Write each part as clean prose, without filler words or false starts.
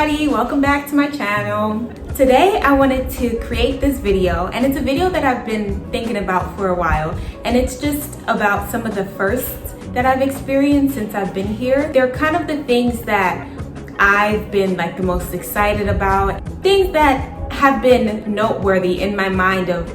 everybody, welcome back to my channel. Today I wanted to create this video, and it's a video that I've been thinking about for a while, and it's just about some of the firsts that I've experienced since I've been here. They're kind of the things that I've been like the most excited about, things that have been noteworthy in my mind of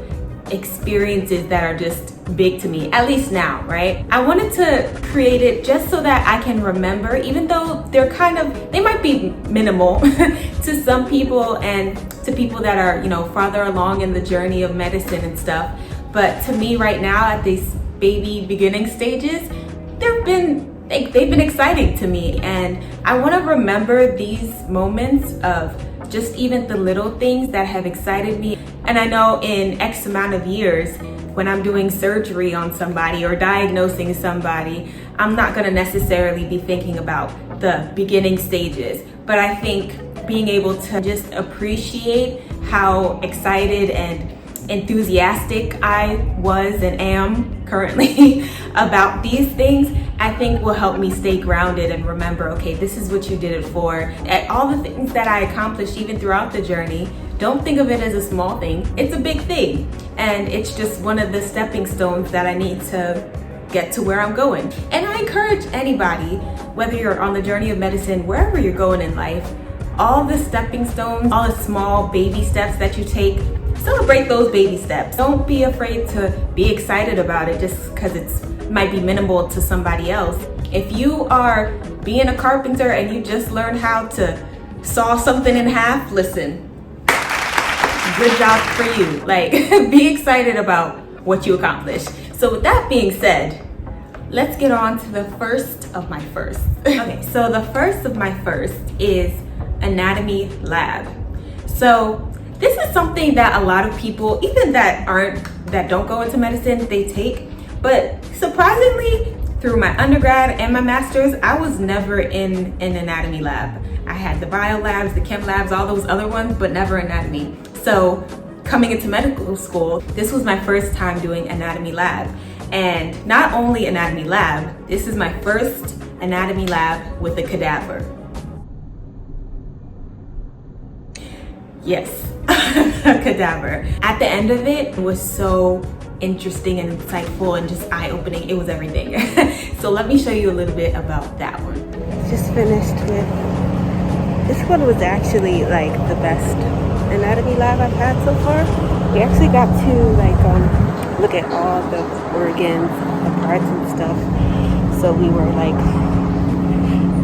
experiences that are just big to me, at least now, right? I wanted to create it just so that I can remember, even though they might be minimal to some people and to people that are, farther along in the journey of medicine and stuff. But to me right now, at these baby beginning stages, they've been exciting to me. And I want to remember these moments of just even the little things that have excited me. And I know in X amount of years, when I'm doing surgery on somebody or diagnosing somebody, I'm not gonna necessarily be thinking about the beginning stages. But I think being able to just appreciate how excited and enthusiastic I was and am currently about these things, I think will help me stay grounded and remember, okay, this is what you did it for. And all the things that I accomplished even throughout the journey, don't think of it as a small thing. It's a big thing. And it's just one of the stepping stones that I need to get to where I'm going. And I encourage anybody, whether you're on the journey of medicine, wherever you're going in life, all the stepping stones, all the small baby steps that you take, celebrate those baby steps. Don't be afraid to be excited about it just because it might be minimal to somebody else. If you are being a carpenter and you just learned how to saw something in half, listen, good job for you. Like, be excited about what you accomplished. So with that being said, let's get on to the first of my firsts. Okay, so the first of my firsts is anatomy lab. So this is something that a lot of people, even that don't go into medicine, they take. But surprisingly, through my undergrad and my master's, I was never in an anatomy lab. I had the bio labs, the chem labs, all those other ones, but never anatomy. So coming into medical school, this was my first time doing anatomy lab. And not only anatomy lab, this is my first anatomy lab with a cadaver. Yes, a cadaver. At the end of it, it was so interesting and insightful and just eye-opening. It was everything. So let me show you a little bit about that one. Just finished with, this one was actually like the best anatomy lab I've had so far. We actually got to look at all the organs, the parts and stuff. So we were like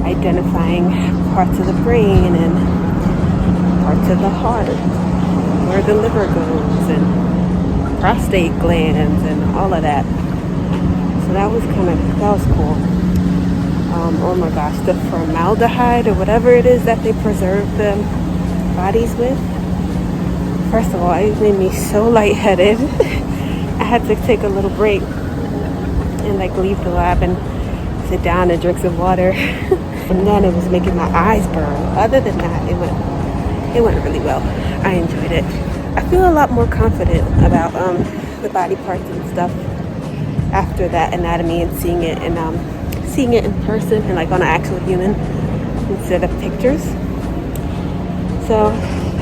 identifying parts of the brain and parts of the heart, where the liver goes and prostate glands and all of that. So that was cool. Oh my gosh, the formaldehyde or whatever it is that they preserve the bodies with. First of all, it made me so lightheaded. I had to take a little break and leave the lab and sit down and drink some water. And then it was making my eyes burn. Other than that, it went really well. I enjoyed it. I feel a lot more confident about the body parts and stuff after that anatomy and seeing it in person and on an actual human instead of pictures. So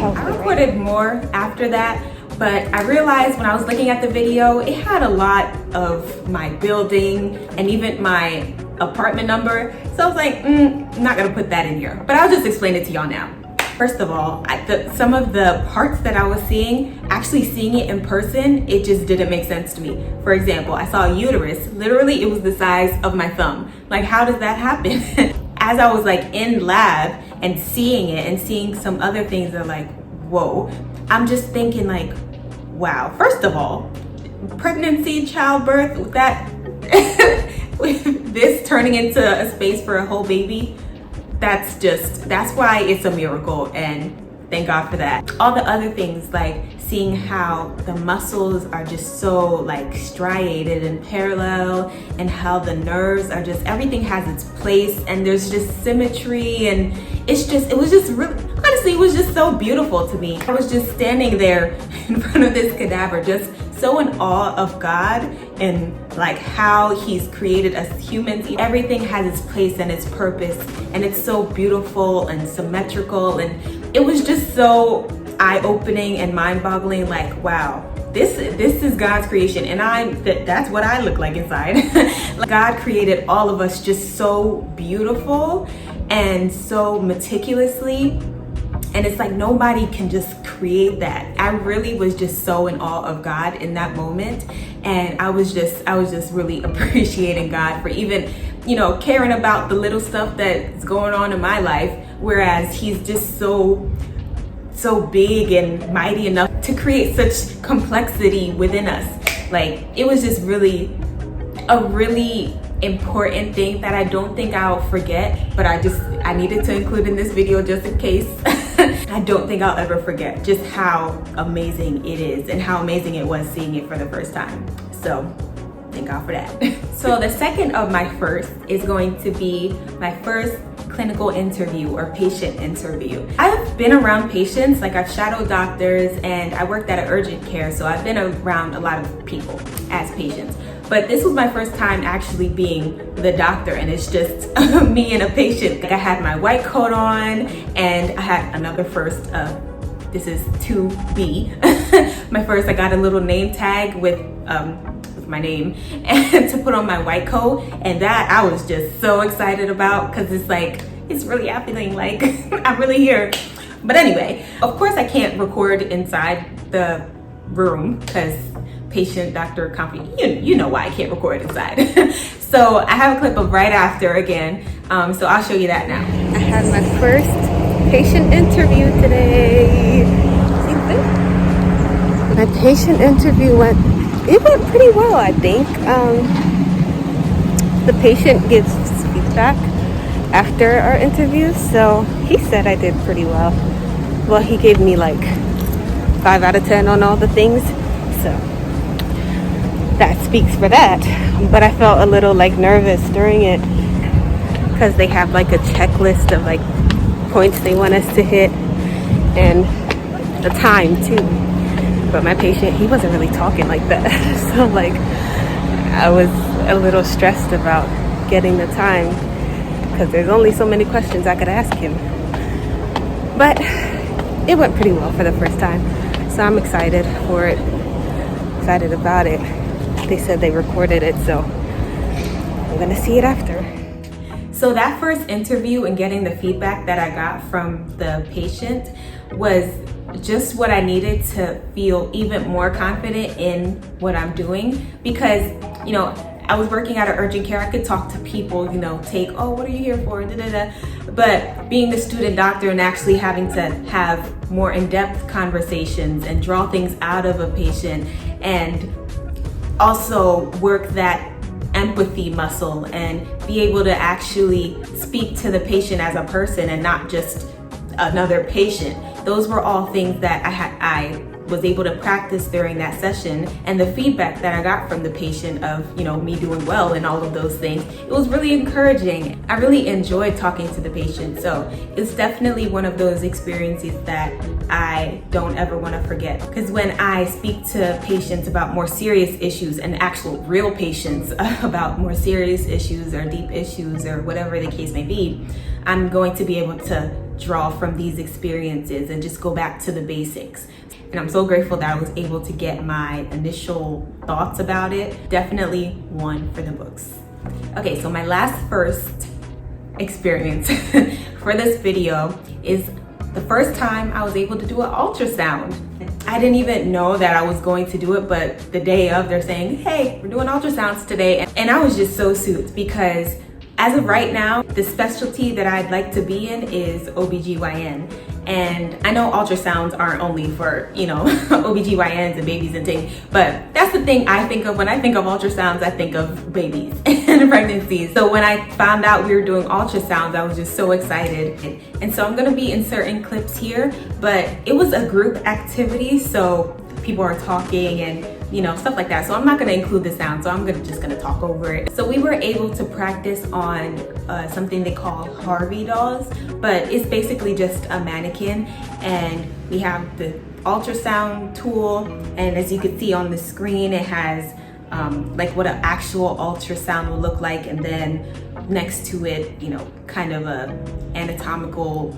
I recorded more after that, but I realized when I was looking at the video, it had a lot of my building and even my apartment number. So I was like, I'm not gonna put that in here, but I'll just explain it to y'all now. First of all, some of the parts that I was seeing, actually seeing it in person, it just didn't make sense to me. For example, I saw a uterus. Literally, it was the size of my thumb. How does that happen? As I was in lab and seeing it and seeing some other things that are whoa, I'm just thinking wow. First of all, pregnancy, childbirth, with that, with this turning into a space for a whole baby, that's why it's a miracle, and thank God for that. All the other things, seeing how the muscles are just so striated and parallel, and how the nerves are just, everything has its place, and there's just symmetry, and it was just really, honestly, it was just so beautiful to me. I was just standing there in front of this cadaver, just so in awe of God and like how he's created us humans. Everything has its place and its purpose, and it's so beautiful and symmetrical, and it was just so eye-opening and mind-boggling. Like, wow, this is God's creation, and that's what I look like inside. God created all of us just so beautiful and so meticulously, and it's like nobody can just create that. I really was just so in awe of God in that moment, and I was just really appreciating God for even, you know, caring about the little stuff that's going on in my life, whereas he's just so big and mighty enough to create such complexity within us. Like, it was just really a really important thing that I don't think I'll forget, but I needed to include in this video just in case. I don't think I'll ever forget just how amazing it is and how amazing it was seeing it for the first time. So thank God for that. So the second of my first is going to be my first clinical interview or patient interview. I've been around patients, like I've shadowed doctors, and I worked at an urgent care, so I've been around a lot of people as patients. But this was my first time actually being the doctor, and it's just me and a patient. Like, I had my white coat on, and I had another first. This is 2B. My first, I got a little name tag with my name and to put on my white coat, and that I was just so excited about, because it's like, it's really happening, like I'm really here. But anyway, of course I can't record inside the room because patient doctor confidential, you know why I can't record inside. So I have a clip of right after again, so I'll show you that now. I had my first patient interview today. My patient interview went pretty well, I think. The patient gives feedback after our interview, so he said I did pretty well. Well, he gave me like 5 out of 10 on all the things, so that speaks for that. But I felt a little like nervous during it because they have like a checklist of like points they want us to hit and the time too. But my patient, he wasn't really talking like that. So like I was a little stressed about getting the time because there's only so many questions I could ask him. But it went pretty well for the first time. So I'm excited for it, excited about it. They said they recorded it, so I'm gonna see it after. So that first interview and getting the feedback that I got from the patient was just what I needed to feel even more confident in what I'm doing, because, you know, I was working at an urgent care. I could talk to people, you know, oh, what are you here for? Da, da, da. But being the student doctor and actually having to have more in-depth conversations and draw things out of a patient, and also work that empathy muscle and be able to actually speak to the patient as a person and not just another patient. Those were all things that I was able to practice during that session, and the feedback that I got from the patient of, you know, me doing well and all of those things, it was really encouraging. I really enjoyed talking to the patient, so it's definitely one of those experiences that I don't ever want to forget. Because when I speak to patients about more serious issues, and actual real patients about more serious issues or deep issues or whatever the case may be, I'm going to be able to draw from these experiences and just go back to the basics. And I'm so grateful that I was able to get my initial thoughts about it. Definitely one for the books. Okay, so my first experience for this video is the first time I was able to do an ultrasound. I didn't even know that I was going to do it, but the day of, they're saying, hey, we're doing ultrasounds today. And I was just so soothed, because as of right now, the specialty that I'd like to be in is OBGYN. And I know ultrasounds aren't only for, you know, OBGYNs and babies and things, but that's the thing I think of. When I think of ultrasounds, I think of babies and pregnancies. So when I found out we were doing ultrasounds, I was just so excited. And so I'm gonna be inserting clips here, but it was a group activity, so people are talking and, you know, stuff like that. So I'm not gonna include the sound, so I'm just gonna talk over it. So we were able to practice on something they call Harvey dolls, but it's basically just a mannequin, and we have the ultrasound tool, and as you can see on the screen, it has like what an actual ultrasound will look like, and then next to it, you know, kind of a anatomical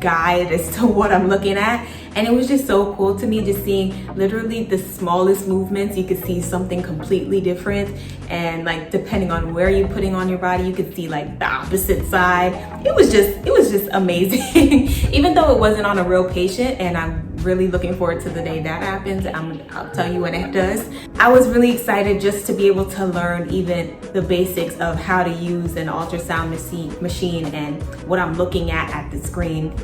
guide as to what I'm looking at. And it was just so cool to me, just seeing literally the smallest movements. You could see something completely different, and like depending on where you're putting on your body, you could see like the opposite side. It was just amazing. Even though it wasn't on a real patient, and I'm really looking forward to the day that happens. I'll tell you when it does. I was really excited just to be able to learn even the basics of how to use an ultrasound machine and what I'm looking at the screen,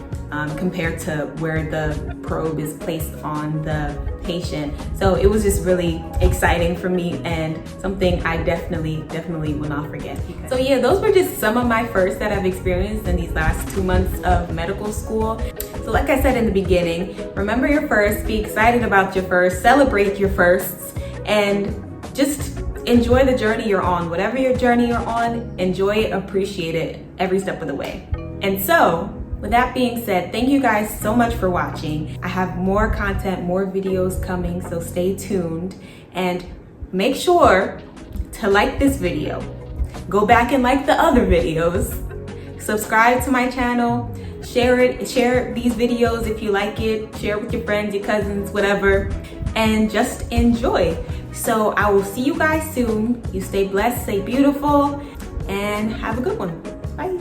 compared to where the probe is placed on the patient. So it was just really exciting for me, and something I definitely will not forget. So yeah, those were just some of my firsts that I've experienced in these last 2 months of medical school. So like I said in the beginning, remember your firsts, be excited about your firsts, celebrate your firsts, and just enjoy the journey you're on. Whatever your journey you're on, enjoy it, appreciate it every step of the way. And so, with that being said, thank you guys so much for watching. I have more content, more videos coming, so stay tuned. And make sure to like this video. Go back and like the other videos. Subscribe to my channel. Share these videos if you like it. Share it with your friends, your cousins, whatever. And just enjoy. So I will see you guys soon. You stay blessed, stay beautiful, and have a good one. Bye.